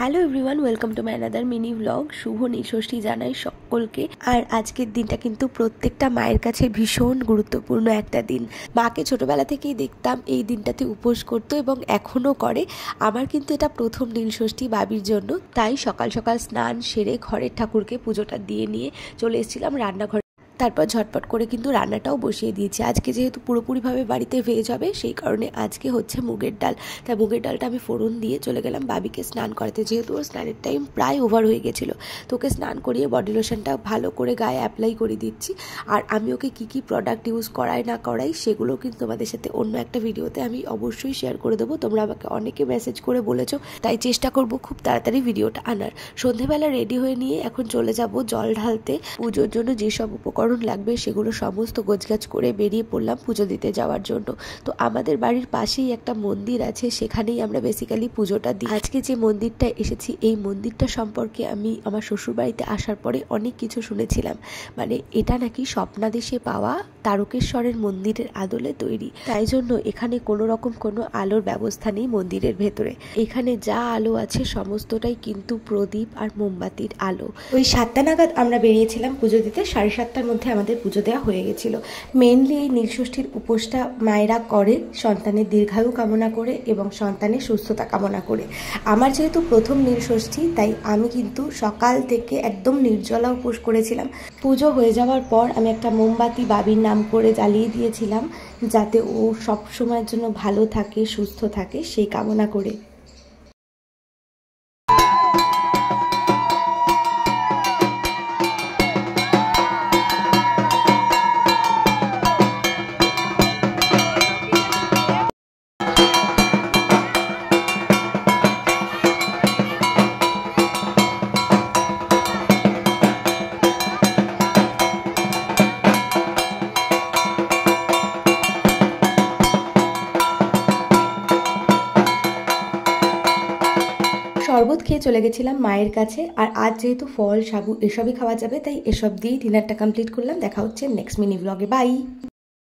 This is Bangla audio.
Hello everyone, welcome to my another mini blog. শুভ নীলষষ্ঠী জানাই সকলকে। আর আজকের দিনটা কিন্তু প্রত্যেকটা মায়ের কাছে ভীষণ গুরুত্বপূর্ণ একটা দিন। মাকে ছোটবেলা থেকেই দেখতাম এই দিনটাতে উপোস করতো এবং এখনও করে। আমার কিন্তু এটা প্রথম নীলষষ্ঠী বাবির জন্য, তাই সকাল সকাল স্নান সেরে ঘরের ঠাকুরকে পুজোটা দিয়ে নিয়ে চলে এসেছিলাম রান্নাঘরে। তারপর ঝটপট করে কিন্তু রান্নাটাও বসিয়ে দিয়েছি। আজকে যেহেতু পুরোপুরিভাবে বাড়িতে ভেজ হবে, সেই কারণে আজকে হচ্ছে মুগের ডাল। তাই মুগের ডালটা আমি ফোড়ন দিয়ে চলে গেলাম বাবিকে স্নান করাতে, যেহেতু ওর স্নানের টাইম প্রায় ওভার হয়ে গেছিলো। তো ওকে স্নান করিয়ে বডি লোশনটা ভালো করে গায়ে অ্যাপ্লাই করে দিচ্ছি। আর আমি ওকে কী কী প্রোডাক্ট ইউজ করাই না করাই সেগুলো কিন্তু তোমাদের সাথে অন্য একটা ভিডিওতে আমি অবশ্যই শেয়ার করে দেবো। তোমরা আমাকে অনেকে মেসেজ করে বলেছো, তাই চেষ্টা করব খুব তাড়াতাড়ি ভিডিওটা আনার। সন্ধেবেলা রেডি হয়ে নিয়ে এখন চলে যাব জল ঢালতে। পুজোর জন্য যেসব উপকরণ লাগবে সেগুলো সমস্ত গোছগাছ করে বেরিয়ে পড়লাম পুজো দিতে যাওয়ার জন্য। তো আমাদের বাড়ির পাশেই একটা মন্দির আছে, সেখানেই আমরা বেসিক্যালি পুজোটা দিই। আজকে যে মন্দিরটা এসেছি, এই মন্দিরটা সম্পর্কে আমি আমার শ্বশুরবাড়িতে আসার পরে অনেক কিছু শুনেছিলাম। মানে এটা নাকি স্বপ্নাদেশে পাওয়া তারকেশ্বরের মন্দিরের আদলে তৈরি, তাই জন্য এখানে কোনো রকম কোনো আলোর ব্যবস্থা নেই মন্দিরের ভেতরে। এখানে যা আলো আছে সমস্তটাই কিন্তু প্রদীপ আর মোমবাতির আলো। ওই 7টা নাগাদ আমরা বেরিয়েছিলাম পুজো দিতে, 7:30টার মধ্যে আমাদের পুজো দেওয়া হয়ে গেছিল। মেনলি এই নীলষষ্ঠীর উপোসটা মায়েরা করে সন্তানের দীর্ঘায়ু কামনা করে এবং সন্তানের সুস্থতা কামনা করে। আমার যেহেতু প্রথম নীলষষ্ঠী, তাই আমি কিন্তু সকাল থেকে একদম নির্জলা উপোস করেছিলাম। পুজো হয়ে যাওয়ার পর আমি একটা মোমবাতি বাবির নাম করে জ্বালিয়ে দিয়েছিলাম, যাতে ও সব সময়ের জন্য ভালো থাকে, সুস্থ থাকে, সেই কামনা করে। শরবত খেয়ে চলে গেছিলাম মায়ের কাছে। আর আজ যেহেতু ফল, সাবু এসবই খাওয়া যাবে, তাই এসব দিয়েই ডিনারটা কমপ্লিট করলাম। দেখা হচ্ছে নেক্সট মিনি ব্লগে। বাই।